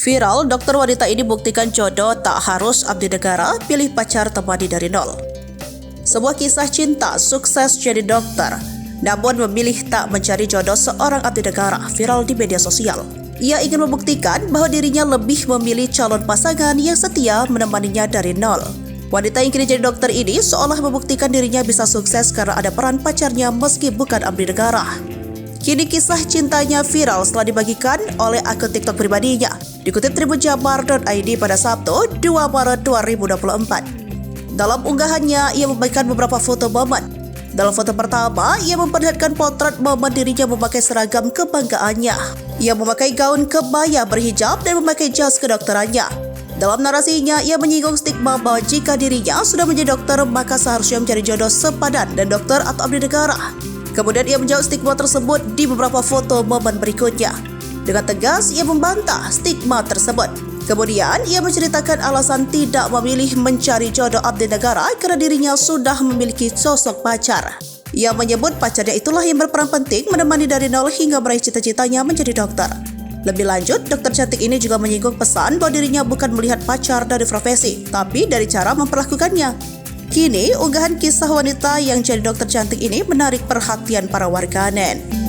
Viral, dokter wanita ini buktikan jodoh tak harus abdi negara, pilih pacar temani dari nol. Sebuah kisah cinta sukses jadi dokter, namun memilih tak mencari jodoh seorang abdi negara viral di media sosial. Ia ingin membuktikan bahwa dirinya lebih memilih calon pasangan yang setia menemaninya dari nol. Wanita yang kini jadi dokter ini seolah membuktikan dirinya bisa sukses karena ada peran pacarnya meski bukan abdi negara. Kini kisah cintanya viral setelah dibagikan oleh akun TikTok pribadinya. Dikutip tribunjabar.id pada Sabtu 2 Maret 2024. Dalam unggahannya, ia membagikan beberapa foto momen. Dalam foto pertama, ia memperlihatkan potret momen dirinya memakai seragam kebanggaannya. Ia memakai gaun kebaya berhijab dan memakai jas kedokterannya. Dalam narasinya, ia menyinggung stigma bahwa jika dirinya sudah menjadi dokter, maka seharusnya mencari jodoh sepadan dan dokter atau abdi negara. Kemudian ia menjawab stigma tersebut di beberapa foto momen berikutnya. Dengan tegas, ia membantah stigma tersebut. Kemudian, ia menceritakan alasan tidak memilih mencari jodoh abdi negara karena dirinya sudah memiliki sosok pacar. Ia menyebut pacarnya itulah yang berperan penting menemani dari nol hingga meraih cita-citanya menjadi dokter. Lebih lanjut, dokter cantik ini juga menyinggung pesan bahwa dirinya bukan melihat pacar dari profesi, tapi dari cara memperlakukannya. Kini, unggahan kisah wanita yang jadi dokter cantik ini menarik perhatian para warganet.